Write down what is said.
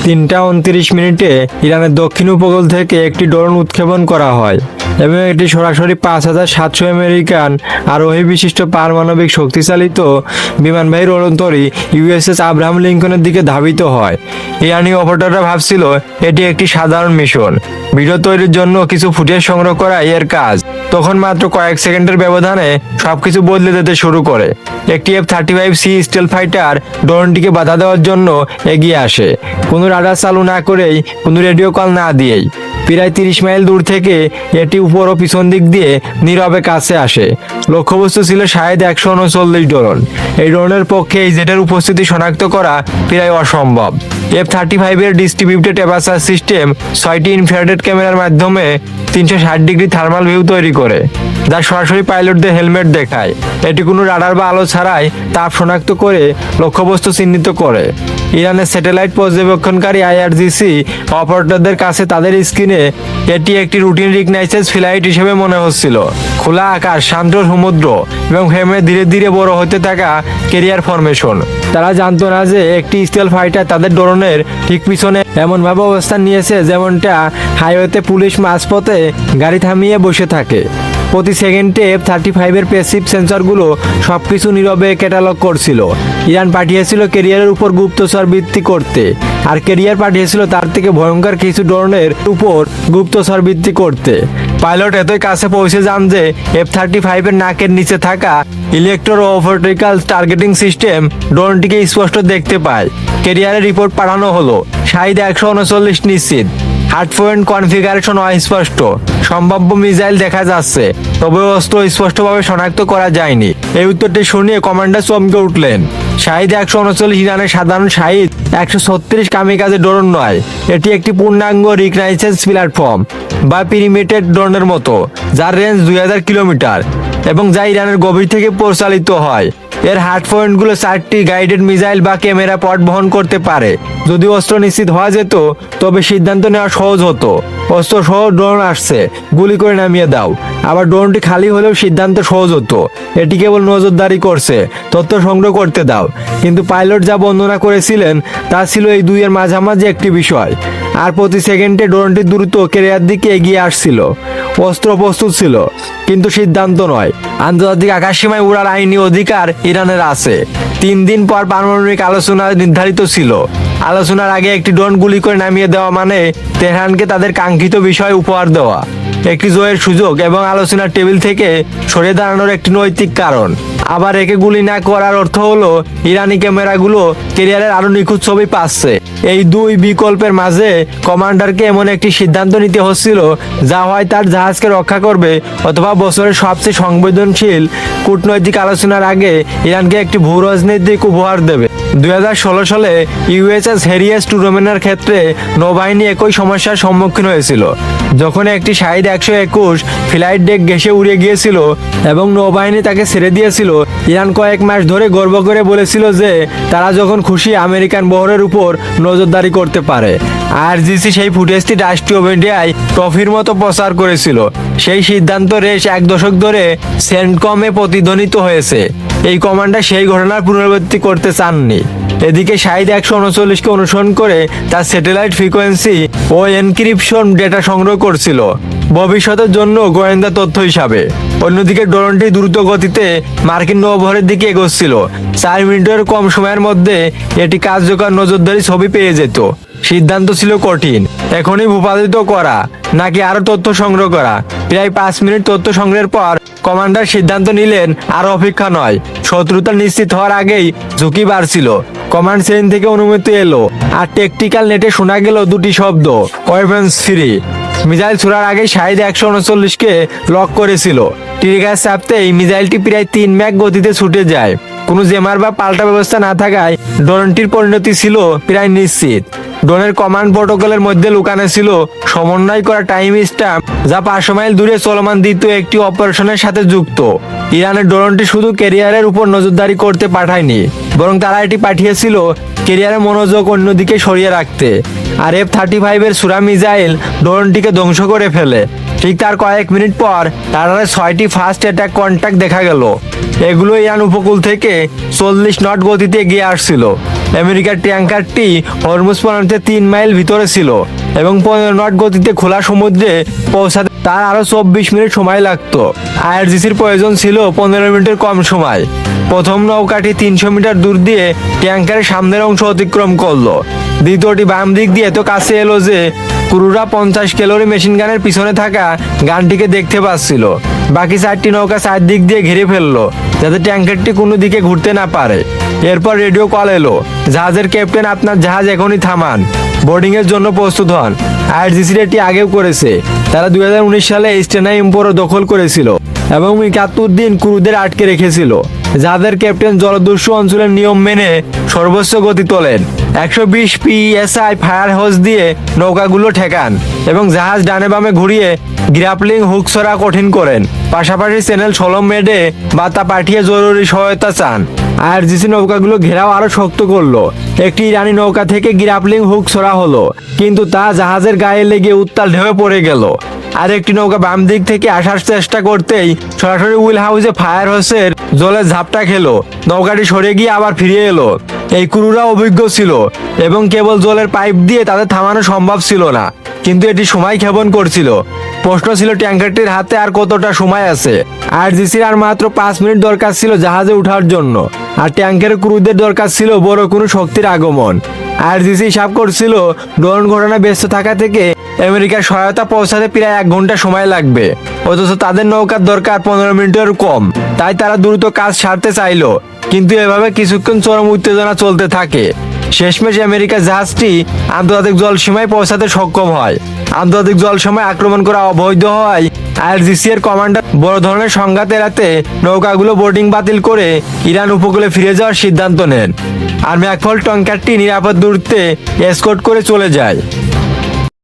3:29 ইরানের দক্ষিণ উপকূল থেকে একটি ড্রোন উৎক্ষেপণ করা হয় এবং এটি সরাসরি 5700 আমেরিকান আরোহী বিশিষ্ট পারমাণবিক শক্তিচালিত বিমানবাহী রণতরী ইউএসএস আব্রাহাম লিঙ্কনের দিকে ধাবিত হয়। ইরানি অপারেটররা ভাবছিল এটি একটি সাধারণ মিশন, ভিডিও তৈরির জন্য কিছু ফুটেজ সংগ্রহ করাই এর কাজ। তখন মাত্র কয়েক সেকেন্ডের ব্যবধানে সবকিছু বদলে যেতে শুরু করে। একটি F-35C স্টেল ফাইটার ড্রোনটিকে বাধা দেওয়ার জন্য এগিয়ে আসে, কোনো রাডার চালু না করেই, কোনো রেডিও কল না দিয়েই। প্রায় 30 মাইল দূর থেকে এটি উপর ও পিছন দিক দিয়ে নীরবে কাছে আসে। লক্ষ্যবস্তু ছিল শাহেদ 139 ড্রোন। এই ড্রোনের পক্ষে এই জেটের উপস্থিতি শনাক্ত করা প্রায় অসম্ভব। F-35 এর ডিস্ট্রিবিউটেড অ্যাপারচার সিস্টেম 6টি ইনফ্রারেড ক্যামেরার মাধ্যমে 360 ডিগ্রি থার্মাল ভিউ তৈরি করে, যা সরাসরি পাইলটদের হেলমেট দেখায়। এটি কোনো রাডার বা আলো ছাড়াই তাপ শনাক্ত করে লক্ষ্যবস্তু চিহ্নিত করে। ইরানের স্যাটেলাইট পর্যবেক্ষণকারী IRGC অপারেটরদের কাছে তাদের স্ক্রিনে এটি একটি রুটিন রিকগনাইসেন্স ফ্লাইট হিসেবে মনে হচ্ছিল। খোলা আকাশ, শান্ত সমুদ্র এবং ফ্রেমে ধীরে ধীরে বড় হতে থাকা ক্যারিয়ার ফরমেশন। তারা জানতো না যে একটি স্টেল ফাইটার তাদের ড্রোনের ঠিক পিছনে এমনভাবে অবস্থান নিয়েছে যেমনটা হাইওয়েতে পুলিশ মাঝপথে গাড়ি থামিয়ে বসে থাকে। প্রতি সেকেন্ডে F-35 এর প্যাসিভ সেন্সরগুলো সবকিছু নীরবে ক্যাটালগ করছিল। ইরান পাঠিয়েছিল ক্যারিয়ারের উপর গুপ্তচর বৃত্তি করতে, আর ক্যারিয়ার পাঠিয়েছিল তার থেকে ভয়ঙ্কর কিছু ড্রোনের উপর গুপ্তচর বৃত্তি করতে। পাইলট এতই কাছে পৌঁছে যান যে F-35 এর নাকের নিচে থাকা ইলেকট্রো অপটিক্যাল টার্গেটিং সিস্টেম ড্রোনটিকে স্পষ্ট দেখতে পায়। ক্যারিয়ারের রিপোর্ট পাঠানো হলো, শাহেদ 139 নিশ্চিত, হার্ড পয়েন্ট কনফিগারেশন অস্পষ্ট, সম্ভাব্য মিসাইল দেখা যাচ্ছে, তবে অস্ত্র স্পষ্টভাবে শনাক্ত করা যায়নি। এই উত্তরটি শুনিয়ে কমান্ডার চমকে উঠলেন। শাহেদ 139 ইরানের সাধারণ শাহেদ 136 কামিকাজে ড্রোন নয়, এটি একটি পূর্ণাঙ্গ রিকগনাইসেন্স প্ল্যাটফর্ম বা পিরিমিটেড ড্রোনের মতো, যার রেঞ্জ 2000 কিলোমিটার এবং যা ইরানের গভীর থেকে পরিচালিত হয়। এর হার্ড পয়েন্টগুলো 4টি গাইডেড মিসাইল বা ক্যামেরা পড বহন করতে পারে। যদি অস্ত্র নিশ্চিত হওয়া যেত তবে সিদ্ধান্ত নেওয়া সহজ হতো। অস্ত্র সহ ড্রোন আসছে, গুলি করে নামিয়ে দাও। আবার ড্রোনটি খালি হলেও সিদ্ধান্ত সহজ হতো, এটি কেবল নজরদারি করছে, তথ্য সংগ্রহ করতে দাও। কিন্তু পাইলট যা বর্ণনা করেছিলেন তা ছিল এই দুইয়ের মাঝামাঝি একটি বিষয়। আর প্রতি সেকেন্ডে ড্রোনটি দ্রুত ক্যারিয়ার দিকে এগিয়ে আসছিল। অস্ত্র প্রস্তুত ছিল, কিন্তু সিদ্ধান্ত নয়। আন্তর্জাতিক আকাশসীমায় উড়ার আইনি অধিকার ইরানের আছে। 3 দিন পর পারমাণবিক আলোচনা নির্ধারিত ছিল। আলোচনার আগে একটি ড্রোন গুলি করে নামিয়ে দেওয়া মানে তেহরানকে তাদের কাঙ্ক্ষিত বিষয় উপহার দেওয়া, একটি জয়ের সুযোগ এবং আলোচনার টেবিল থেকে সরে দাঁড়ানোর একটি নৈতিক কারণ। আবার একে গুলি না করার অর্থ হলো ইরানি ক্যামেরাগুলো ক্যারিয়ারের আরো নিখুঁত ছবি পাচ্ছে। এই দুই বিকল্পের মাঝে কমান্ডারকে এমন একটি সিদ্ধান্ত নিতে হচ্ছিল যা হয় তার জাহাজকে রক্ষা করবে অথবা বছরের সবচেয়ে সংবেদনশীল কূটনৈতিক আলোচনার আগে ইরানকে একটি ভূ রাজনৈতিক উপহার দেবে। 2016 সালে ইউএসএস হ্যারিয়েস ট্রুম্যানের ক্ষেত্রে নৌবাহিনী একই সমস্যার সম্মুখীন হয়েছিল। যখন একটি শাহেদ 121 ফ্লাইট ডেক ঘেঁষে উড়ে গিয়েছিল এবং নৌবাহিনী তাকে ছেড়ে দিয়েছিল, ইরান কয়েক মাস ধরে গর্ব করে বলেছিল যে তারা যখন খুশি আমেরিকান বহরের উপর নজরদারি করতে পারে। IRGC সেই ফুটেজটি রাষ্ট্রীয় মিডিয়ায় ট্রফির মতো প্রচার করেছিল। সেই সিদ্ধান্ত রেশ 1 দশক ধরে সেন্টকমে প্রতিধ্বনিত হয়েছে। এই কমান্ডার সেই ঘটনার পুনরাবৃত্তি করতে চাননি। এদিকে শাহেদ 139কে অনুসরণ করে তার স্যাটেলাইট ফ্রিকোয়েন্সি ও এনক্রিপশন ডেটা সংগ্রহ করছিল ভবিষ্যতের জন্য গোয়েন্দা তথ্য হিসাবে। অন্যদিকে ড্রোনটি দ্রুত গতিতে মার্কিন নৌবহরের দিকে এগোচ্ছিল। 4 মিনিটের কম সময়ের মধ্যে এটি কার্যকর নজরদারি ছবি পেয়ে যেত। সিদ্ধান্ত ছিল কঠিন, এখনই ভূপাতিত করা নাকি আরো তথ্য সংগ্রহ করা। প্রায় 5 মিনিট তথ্য সংগ্রহের পর কমান্ডার সিদ্ধান্ত নিলেন আর অপেক্ষা নয়। শত্রুতা নিশ্চিত হওয়ার আগেই ঝুঁকি বাড়ছিল। কমান্ড সেন থেকে অনুমতি এলো, আর টেকটিক্যাল নেটে শোনা গেল দুটি শব্দ, ওয়েপন্স ফ্রি। মিসাইল ছোড়ার আগে শাহেদ 139কে লক করেছিল। ট্রিগার চাপতে এই মিসাইলটি প্রায় 3 ম্যাক গতিতে ছুটে যায়। কোনো জেমার বা পাল্টা ব্যবস্থা না থাকায় ড্রোনটির পরিণতি ছিল প্রায় নিশ্চিত। ড্রোনের কমান্ড প্রোটোকলের মধ্যে লুকানো ছিল সমন্বয় করা টাইম স্ট্যাম্প, যা 500 মাইল দূরে চলমান দ্বিতীয় একটি অপারেশনের সাথে যুক্ত। ইরানের ড্রোনটি শুধু ক্যারিয়ারের উপর নজরদারি করতে পাঠায়নি, বরং তারা এটি পাঠিয়েছিল ক্যারিয়ারের মনোযোগ অন্যদিকে সরিয়ে রাখতে। আর F-35 এর সুরা মিসাইল ড্রোনটিকে ধ্বংস করে ফেলে। ঠিক তার কয়েক মিনিট পর রাডারে 6টি ফার্স্ট অ্যাটাক কন্ট্যাক্ট দেখা গেল। এগুলো ইরান উপকূল থেকে 40 নট গতিতে এগিয়ে আসছিল। আমেরিকার ট্যাঙ্কারটি হরমুজ প্রণালীতে 3 মাইল ভিতরে ছিল এবং 15 নট গতিতে খোলা সমুদ্রে পৌঁছাতে তার আরো 24 মিনিট সময় লাগতো। আইআরজিসির প্রয়োজন ছিল 15 মিনিটের কম সময়। প্রথম নৌকাটি 300 মিটার দূর দিয়ে ট্যাঙ্কারের সামনের অংশ অতিক্রম করলো। দ্বিতীয়টি বাম দিক দিয়ে এত কাছে এলো যে ক্রুরা 50 ক্যালোরি মেশিন গানের পিছনে থাকা গানটিকে দেখতে পাচ্ছিল। বাকি 4টি নৌকা 4 দিক দিয়ে ঘিরে ফেললো যাতে ট্যাঙ্কারটি কোনো দিকে ঘুরতে না পারে। এরপর রেডিও কল এলো, জাহাজের ক্যাপ্টেন, আপনার জাহাজ এখনই থামান, বোর্ডিং এর জন্য প্রস্তুত হন। আইআরজিসি এটি আগেও করেছে। তারা 2019 সালে স্টেনা ইম্পোরো দখল করেছিল এবং 71 দিন ক্রুদের আটকে রেখেছিল। যাদের ক্যাপ্টেন জলদস্যু অঞ্চলের নিয়ম মেনে সর্বোচ্চ গতি তোলেন। 120 PSI ফায়ার হোস দিয়ে নৌকাগুলো ঠেকান এবং জাহাজ ডানে বামে ঘুরিয়ে গ্রাপলিং হুক ছড়া কঠিন করেন। পাশাপাশি চ্যানেল সলম মেডে বার্তা পাঠিয়ে জরুরি সহায়তা চান। আইআরজিসি নৌকাগুলো ঘেরাও আরো শক্ত করলো। একটি ইরানি নৌকা থেকে গ্রাপলিং হুক ছড়া হলো, কিন্তু তা জাহাজের গায়ে লেগে উত্তাল ঢেউয়ে পড়ে গেল। আর একটি নৌকা বাম দিক থেকে আসার চেষ্টা করতেই সরাসরি হুইল হাউসে ফায়ার হোসের জলে ঝাপটা খেলো। নৌকাটি সরে গিয়ে আবার ফিরে এলো। এই ক্রুরা অভিজ্ঞ ছিল এবং কেবল জলের পাইপ দিয়ে তাদের থামানো সম্ভব ছিল না, কিন্তু এটি সময় ক্ষেপণ করছিল। প্রশ্ন ছিল ট্যাঙ্কারটির হাতে আর কতটা সময় আছে। আইআরজিসির আর মাত্র 5 মিনিট দরকার ছিল জাহাজে ওঠার জন্য, আর ট্যাঙ্কের ক্রুদের দরকার ছিল বড় কোনো শক্তির আগমন। আইআরজিসি হিসাব করছিল ড্রোন ঘটনা ব্যস্ত থাকা থেকে আমেরিকার সহায়তা পৌঁছাতে প্রায় 1 ঘন্টা সময় লাগবে, অথচ তাদের নৌকার দরকার 15 মিনিটের কম। তাই তারা দ্রুত কাজ সারতে চাইলো, কিন্তু এভাবে কিছুক্ষণ চরম উত্তেজনা চলতে থাকে। শেষমেশ আমেরিকার জাহাজটি আন্তর্জাতিক জলসীমায় পৌঁছাতে সক্ষম হয়। আন্তর্জাতিক জলসীমায় আক্রমণ করা অবৈধ হওয়ায় আইআরজিসি এর কমান্ডার বড় ধরনের সংঘাত এড়াতে নৌকাগুলো বোর্ডিং বাতিল করে ইরান উপকূলে ফিরে যাওয়ার সিদ্ধান্ত নেন। আর ম্যাকফল ট্যাঙ্কারটি নিরাপদ দূরত্বে এসকর্ট করে চলে যায়।